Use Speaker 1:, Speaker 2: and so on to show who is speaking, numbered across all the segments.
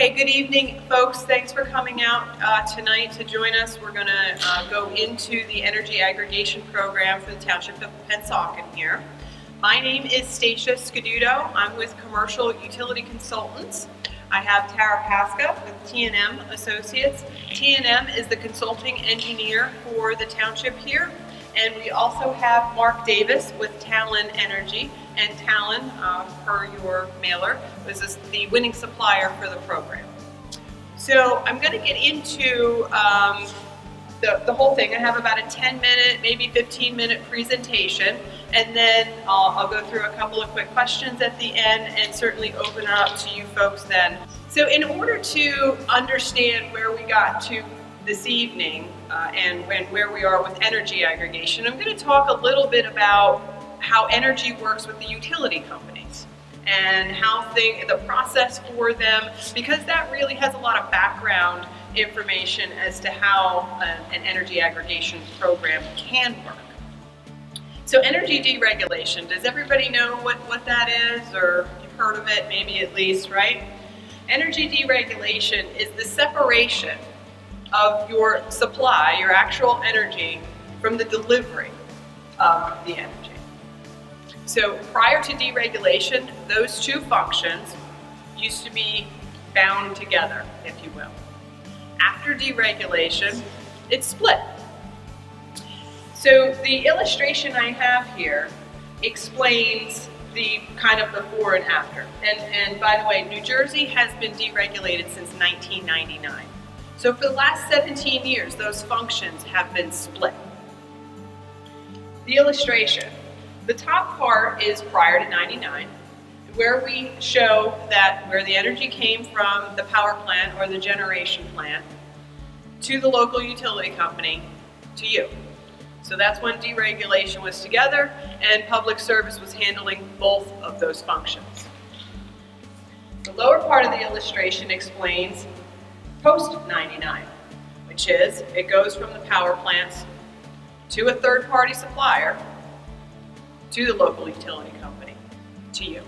Speaker 1: Okay, good evening, folks. Thanks for coming out tonight to join us. We're going to go into the energy aggregation program for the Township of Pennsauken here. My name is Stacia Scaduto. I'm with Commercial Utility Consultants. I have Tara Pasca with T&M Associates. T&M is the consulting engineer for the township here. And we also have Mark Davis with Talon Energy. And Talon, per your mailer, was the winning supplier for the program. So I'm going to get into the whole thing. I have about a 10-minute, maybe 15-minute presentation, and then I'll go through a couple of quick questions at the end and certainly open it up to you folks then. So in order to understand where we got to this evening and where we are with energy aggregation, I'm going to talk a little bit about how energy works with the utility companies and how the process for them, because that really has a lot of background information as to how an energy aggregation program can work. So energy deregulation, does everybody know what that is, or you've heard of it maybe at least, right? Energy deregulation is the separation of your supply, your actual energy, from the delivery of the energy. So prior to deregulation, those two functions used to be bound together, if you will. After deregulation, it's split. So the illustration I have here explains the kind of before and after. And by the way, New Jersey has been deregulated since 1999. So for the last 17 years, those functions have been split. The illustration. The top part is prior to 99, where we show that where the energy came from the power plant or the generation plant to the local utility company to you. So that's when deregulation was together and public service was handling both of those functions. The lower part of the illustration explains post-99, which is it goes from the power plants to a third-party supplier to the local utility company, to you.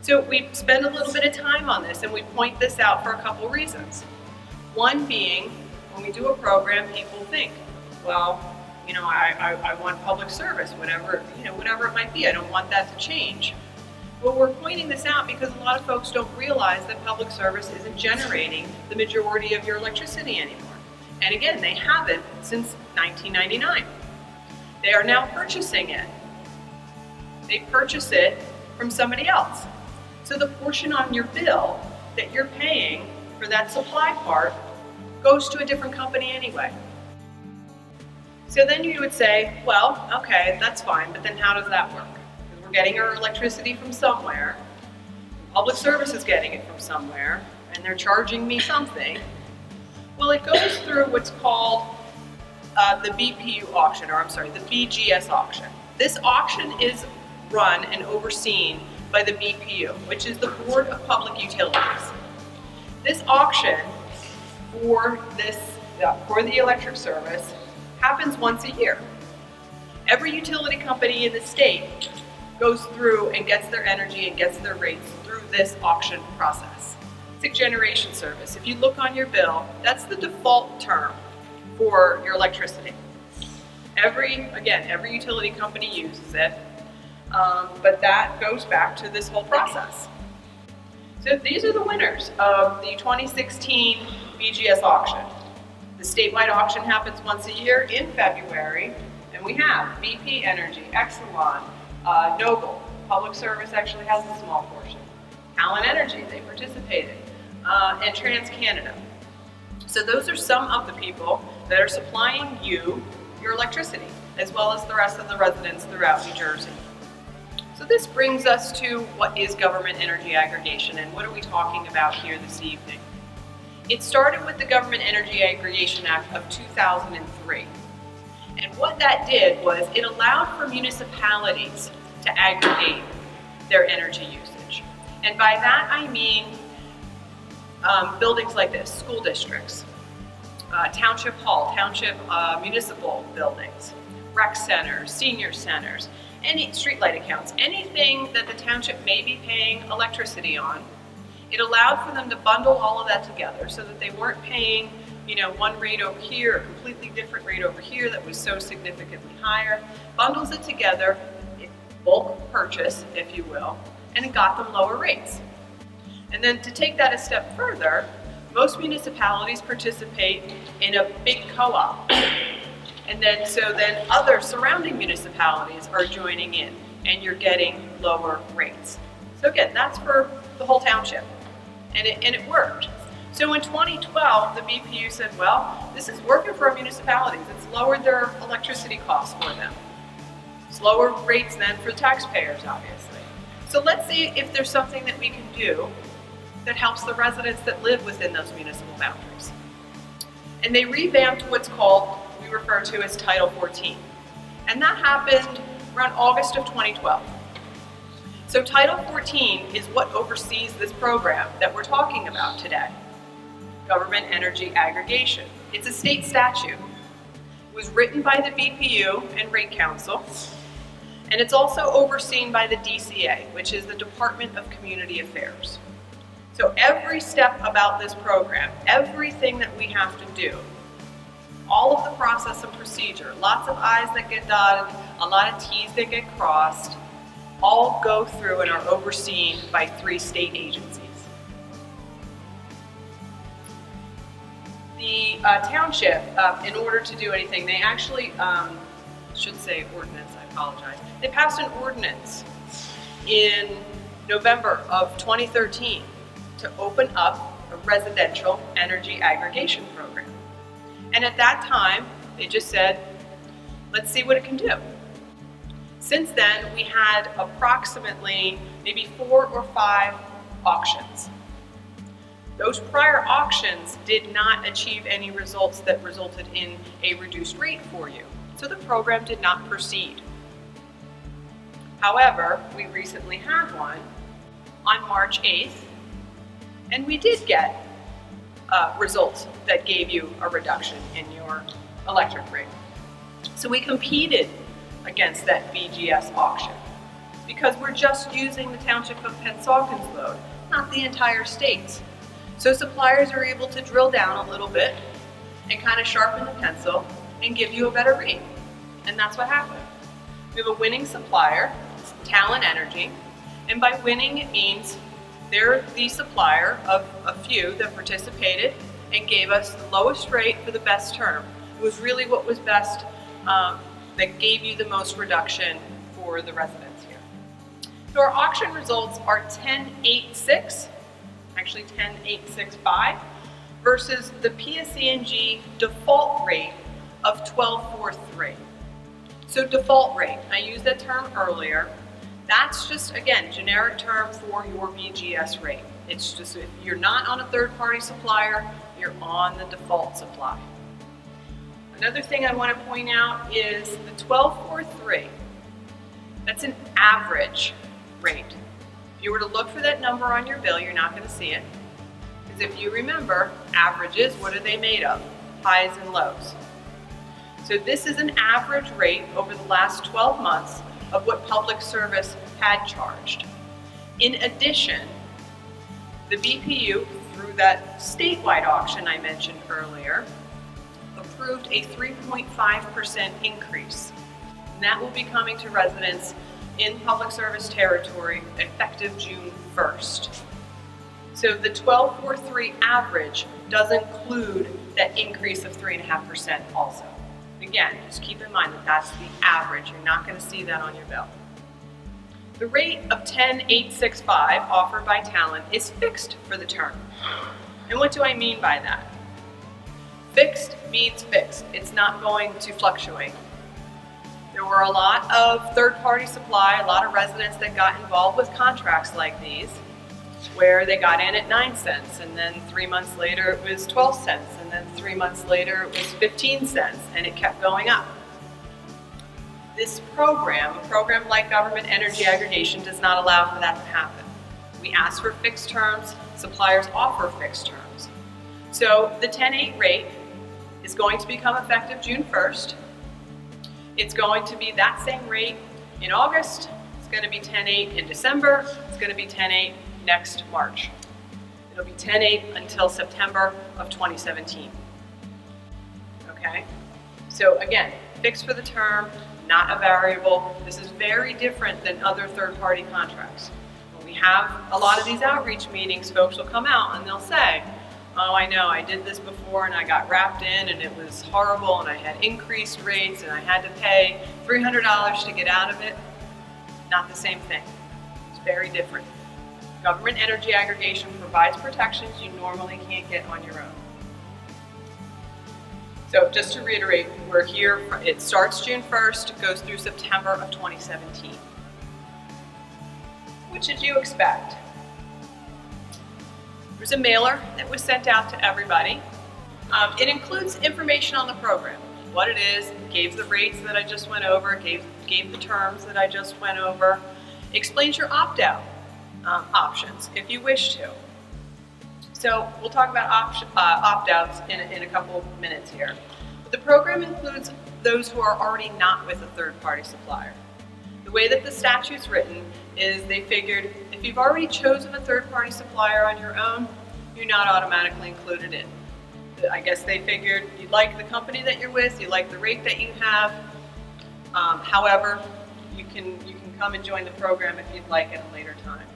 Speaker 1: So we spend a little bit of time on this and we point this out for a couple reasons. One being, when we do a program, people think, well, you know, I want public service, whatever it might be. I don't want that to change. Well, we're pointing this out because a lot of folks don't realize that public service isn't generating the majority of your electricity anymore. And again, they haven't since 1999. They are now purchasing it. They purchase it from somebody else. So the portion on your bill that you're paying for that supply part goes to a different company anyway. So then you would say, well, okay, that's fine, but then how does that work? Because we're getting our electricity from somewhere, public service is getting it from somewhere, and they're charging me something. Well, it goes through what's called the BPU auction, or I'm sorry, the BGS auction. This auction is run and overseen by the BPU, which is the Board of Public Utilities. This auction for the electric service happens once a year. Every utility company in the state goes through and gets their energy and gets their rates through this auction process. It's a generation service. If you look on your bill, that's the default term for your electricity. Every utility company uses it. But that goes back to this whole process. So these are the winners of the 2016 BGS auction. The statewide auction happens once a year in February, and we have BP Energy, Exelon, Noble. Public Service actually has a small portion. Talon Energy, they participated, and TransCanada. So those are some of the people that are supplying you your electricity, as well as the rest of the residents throughout New Jersey. So this brings us to what is government energy aggregation and what are we talking about here this evening. It started with the Government Energy Aggregation Act of 2003. And what that did was it allowed for municipalities to aggregate their energy usage. And by that I mean buildings like this, school districts, township hall, township municipal buildings, rec centers, senior centers, any streetlight accounts, anything that the township may be paying electricity on, It allowed for them to bundle all of that together so that they weren't paying, one rate over here, a completely different rate over here that was so significantly higher. Bundles it together, bulk purchase, if you will, and it got them lower rates. And then to take that a step further, most municipalities participate in a big co-op. And then other surrounding municipalities are joining in, and you're getting lower rates. So again, that's for the whole township, and it worked. So in 2012, the BPU said, well, this is working for our municipalities. It's lowered their electricity costs for them. It's lower rates then for taxpayers, obviously. So let's see if there's something that we can do that helps the residents that live within those municipal boundaries. And they revamped what's called, we refer to as Title 14. And that happened around August of 2012. So Title 14 is what oversees this program that we're talking about today, Government Energy Aggregation. It's a state statute. It was written by the BPU and Rate Council, and it's also overseen by the GEA, which is the Department of Community Affairs. So every step about this program, everything that we have to do, all of the process and procedure, lots of I's that get dotted, a lot of T's that get crossed, all go through and are overseen by 3 state agencies. The township, in order to do anything, they actually, should say ordinance, I apologize. They passed an ordinance in November of 2013 to open up a residential energy aggregation program. And at that time, they just said, let's see what it can do. Since then, we had approximately maybe 4 or 5 auctions. Those prior auctions did not achieve any results that resulted in a reduced rate for you. So the program did not proceed. However, we recently had one on March 8th, and we did get results that gave you a reduction in your electric rate. So we competed against that BGS auction because we're just using the Township of Pennsauken's load, not the entire state. So suppliers are able to drill down a little bit and kind of sharpen the pencil and give you a better rate. And that's what happened. We have a winning supplier, Talon Energy, and by winning it means they're the supplier of a few that participated and gave us the lowest rate for the best term. It was really what was best that gave you the most reduction for the residents here. So our auction results are 10.86, actually 10.865, versus the PSE&G default rate of 12.43. So default rate, I used that term earlier. That's just, again, generic term for your BGS rate. It's just if you're not on a third-party supplier, you're on the default supply. Another thing I want to point out is the 12.43. That's an average rate. If you were to look for that number on your bill, you're not going to see it. Because if you remember, averages, what are they made of? Highs and lows. So this is an average rate over the last 12 months of what public service had charged. In addition, the BPU, through that statewide auction I mentioned earlier, approved a 3.5% increase. And that will be coming to residents in public service territory effective June 1st. So the 12.43 average does include that increase of 3.5% also. Again, just keep in mind that that's the average. You're not going to see that on your bill. The rate of 10.865 offered by Talon is fixed for the term. And what do I mean by that? Fixed means fixed. It's not going to fluctuate. There were a lot of third-party supply, a lot of residents that got involved with contracts like these, where they got in at 9 cents, and then 3 months later it was 12 cents, and then 3 months later it was 15 cents, and it kept going up. This program, a program like Government Energy Aggregation, does not allow for that to happen. We ask for fixed terms, suppliers offer fixed terms. So the 10.8 rate is going to become effective June 1st. It's going to be that same rate in August, it's going to be 10.8 in December, it's going to be 10.8 next March. It'll be 10/8 until September of 2017. Okay? So again, fixed for the term, not a variable. This is very different than other third-party contracts. When we have a lot of these outreach meetings, folks will come out and they'll say, oh, I know, I did this before and I got wrapped in and it was horrible and I had increased rates and I had to pay $300 to get out of it. Not the same thing. It's very different. Government energy aggregation provides protections you normally can't get on your own. So just to reiterate, we're here, it starts June 1st, goes through September of 2017. What should you expect? There's a mailer that was sent out to everybody. It includes information on the program, what it is, gave the rates that I just went over, gave the terms that I just went over, explains your opt-out options if you wish to. So we'll talk about opt-outs in a couple of minutes here. But the program includes those who are already not with a third-party supplier. The way that the statute's written is they figured if you've already chosen a third-party supplier on your own, you're not automatically included in. I guess they figured you like the company that you're with, you like the rate that you have. However, you can come and join the program if you'd like at a later time.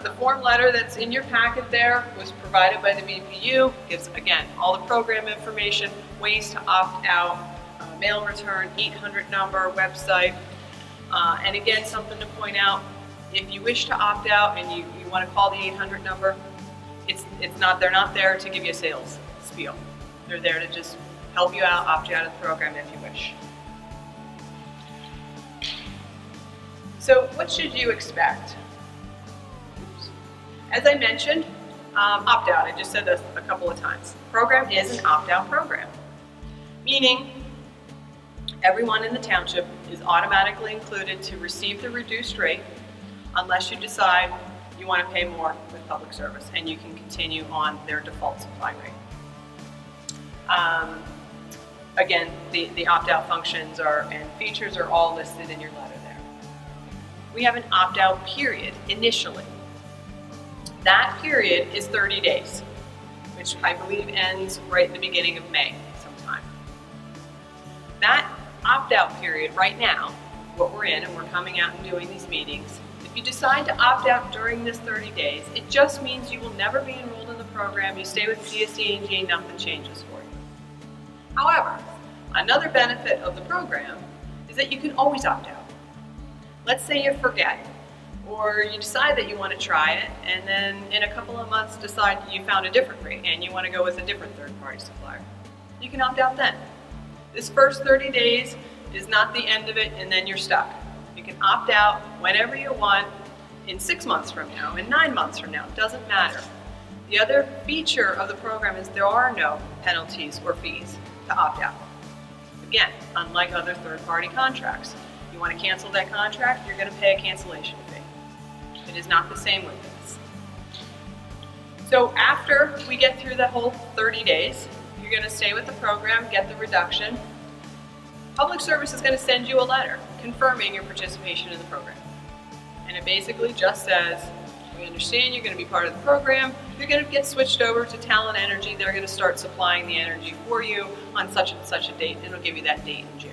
Speaker 1: The form letter that's in your packet there was provided by the BPU. Gives, again, all the program information, ways to opt out, mail return, 800 number, website. And again, something to point out, if you wish to opt out and you want to call the 800 number, they're not there to give you a sales spiel. They're there to just help you out, opt you out of the program if you wish. So what should you expect? As I mentioned, opt-out, I just said this a couple of times. The program is an opt-out program, meaning everyone in the township is automatically included to receive the reduced rate unless you decide you want to pay more with public service and you can continue on their default supply rate. Again, the opt-out functions and features are all listed in your letter there. We have an opt-out period initially. That period is 30 days, which I believe ends right at the beginning of May sometime. That opt-out period right now, what we're in, and we're coming out and doing these meetings, if you decide to opt out during this 30 days, it just means you will never be enrolled in the program, you stay with PSE&G, nothing changes for you. However, another benefit of the program is that you can always opt out. Let's say you forget, or you decide that you want to try it, and then in a couple of months decide you found a different rate and you want to go with a different third-party supplier. You can opt out then. This first 30 days is not the end of it and then you're stuck. You can opt out whenever you want in 6 months from now, in 9 months from now, it doesn't matter. The other feature of the program is there are no penalties or fees to opt out. Again, unlike other third-party contracts. You want to cancel that contract, you're going to pay a cancellation fee. It is not the same with this. So after we get through the whole 30 days, you're going to stay with the program, get the reduction. Public Service is going to send you a letter confirming your participation in the program. And it basically just says, we understand you're going to be part of the program, you're going to get switched over to Talent Energy, they're going to start supplying the energy for you on such and such a date, and it'll give you that date in June.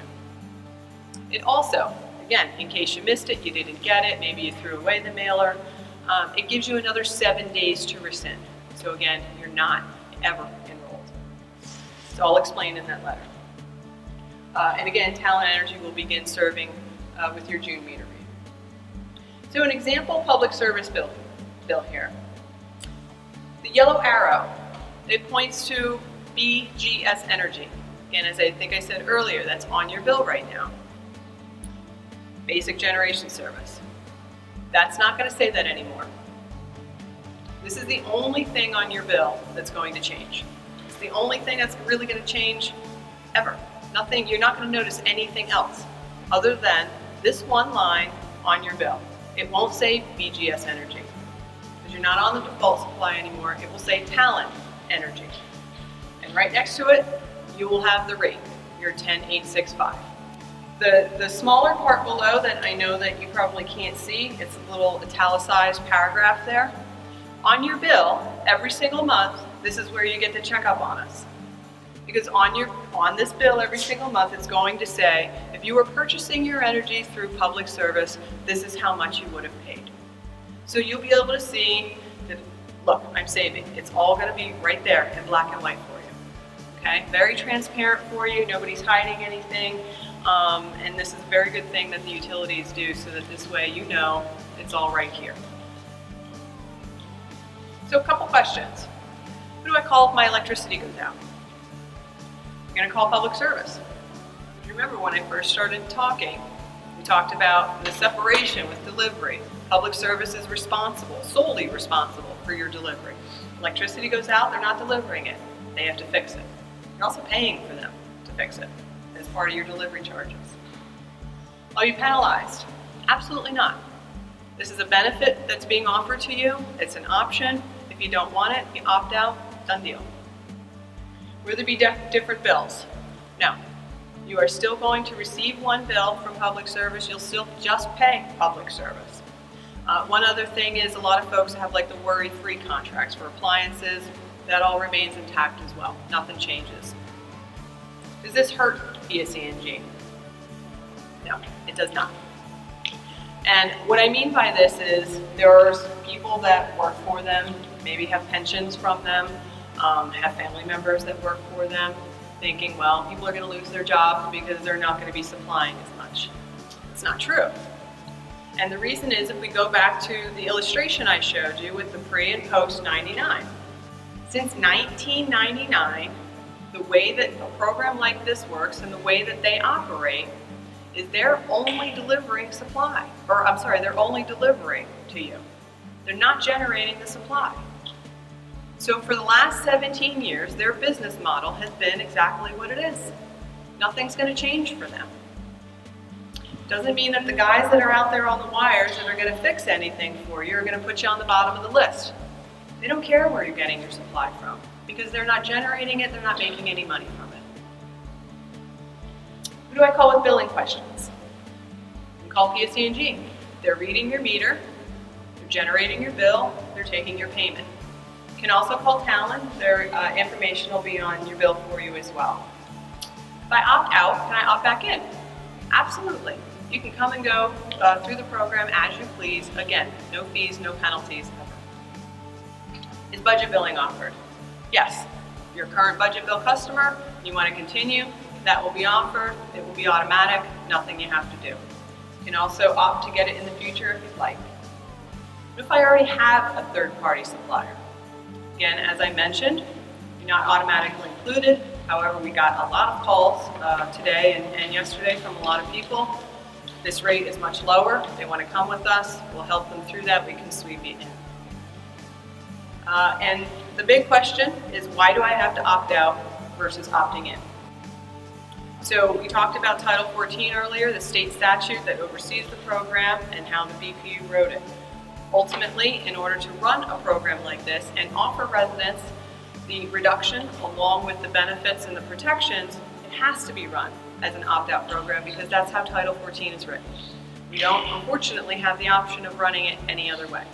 Speaker 1: It also, again, in case you missed it, you didn't get it, maybe you threw away the mailer, it gives you another 7 days to rescind. So again, you're not ever enrolled. It's all explained in that letter. And again, Talent Energy will begin serving with your June meter read. So an example public service bill here. The yellow arrow, it points to BGS Energy. Again, as I think I said earlier, that's on your bill right now. Basic generation service. That's not going to say that anymore. This is the only thing on your bill that's going to change. It's the only thing that's really going to change ever. Nothing, you're not going to notice anything else other than this one line on your bill. It won't say BGS Energy because you're not on the default supply anymore. It will say Talent Energy. And right next to it, you will have the rate, your 10865. The smaller part below that I know that you probably can't see, it's a little italicized paragraph there. On your bill, every single month, this is where you get to check up on us. Because on this bill every single month, it's going to say, if you were purchasing your energy through public service, this is how much you would have paid. So you'll be able to see that, look, I'm saving. It's all going to be right there in black and white for you. Okay? Very transparent for you. Nobody's hiding anything. And this is a very good thing that the utilities do so that this way you know it's all right here. So a couple questions. Who do I call if my electricity goes out? I'm going to call public service. Remember when I first started talking, we talked about the separation with delivery. Public service is responsible, solely responsible for your delivery. Electricity goes out, they're not delivering it. They have to fix it. You're also paying for them to fix it as part of your delivery charges. Are you penalized? Absolutely not. This is a benefit that's being offered to you. It's an option. If you don't want it, you opt out, done deal. Will there be different bills? No. You are still going to receive one bill from public service. You'll still just pay public service. One other thing is a lot of folks have like the worry-free contracts for appliances. That all remains intact as well. Nothing changes. Does this hurt PSE&G? No, it does not. And what I mean by this is there are people that work for them, maybe have pensions from them, have family members that work for them, thinking, well, people are going to lose their job because they're not going to be supplying as much. It's not true. And the reason is, if we go back to the illustration I showed you with the pre and post 99. Since 1999, the way that a program like this works and the way that they operate is they're only delivering supply, or I'm sorry, they're only delivering to you. They're not generating the supply. So for the last 17 years, their business model has been exactly what it is. Nothing's going to change for them. Doesn't mean that the guys that are out there on the wires that are going to fix anything for you are going to put you on the bottom of the list. They don't care where you're getting your supply from because they're not generating it, they're not making any money from it. Who do I call with billing questions? You call PSE&G. They're reading your meter, they're generating your bill, they're taking your payment. You can also call Talon. Their information will be on your bill for you as well. If I opt out, can I opt back in? Absolutely. You can come and go through the program as you please. Again, no fees, no penalties ever. Is budget billing offered? Yes. If you're a current budget bill customer, you want to continue, that will be offered. It will be automatic, nothing you have to do. You can also opt to get it in the future if you'd like. What if I already have a third-party supplier? Again, as I mentioned, you're not automatically included. However, we got a lot of calls today and yesterday from a lot of people. This rate is much lower. They want to come with us. We'll help them through that. We can sweep you in. And the big question is, why do I have to opt out versus opting in? So we talked about Title 14 earlier, the state statute that oversees the program and how the BPU wrote it. Ultimately, in order to run a program like this and offer residents the reduction along with the benefits and the protections, it has to be run as an opt-out program because that's how Title 14 is written. We don't, unfortunately, have the option of running it any other way.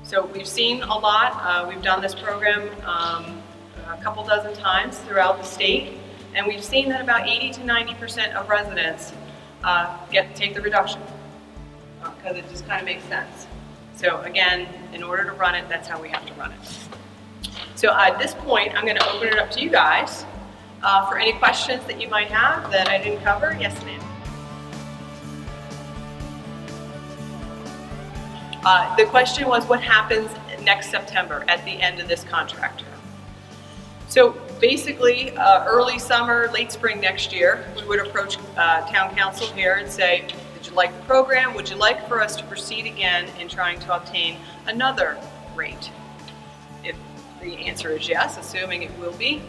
Speaker 1: So we've seen a lot. We've done this program a couple dozen times throughout the state, and we've seen that about 80 to 90% of residents take the reduction because it just kind of makes sense. So again, in order to run it, that's how we have to run it. So at this point, I'm going to open it up to you guys for any questions that you might have that I didn't cover. Yes, ma'am. The question was, what happens next September at the end of this contract term? So basically, early summer, late spring next year, we would approach town council here and say, did you like the program? Would you like for us to proceed again in trying to obtain another rate? If the answer is yes, assuming it will be,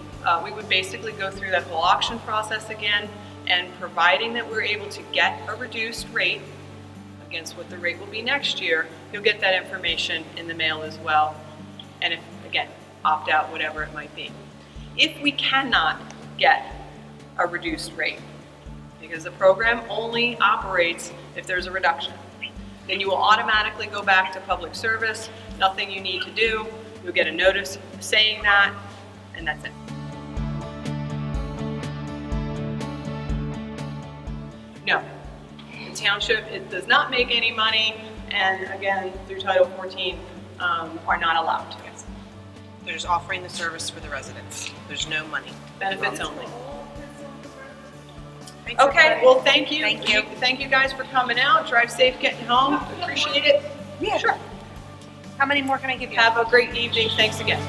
Speaker 1: we would basically go through that whole auction process again, and providing that we're able to get a reduced rate against what the rate will be next year, you'll get that information in the mail as well. And if, again, opt out, whatever it might be. If we cannot get a reduced rate, because the program only operates if there's a reduction. then you will automatically go back to public service. Nothing you need to do. You'll get a notice saying that, and that's it. No, the township, it does not make any money, and again, through Title 14, are not allowed to.
Speaker 2: Yes. They're just offering the service for the residents. There's no money.
Speaker 1: Benefits only.
Speaker 2: Thanks,
Speaker 1: Okay,
Speaker 2: everybody.
Speaker 1: well, thank you.
Speaker 2: Thank you.
Speaker 1: Thank you guys for coming out. Drive safe getting home. Appreciate it.
Speaker 2: Yeah.
Speaker 1: Sure.
Speaker 2: How many more can I give you?
Speaker 1: Have a great evening. Thanks again.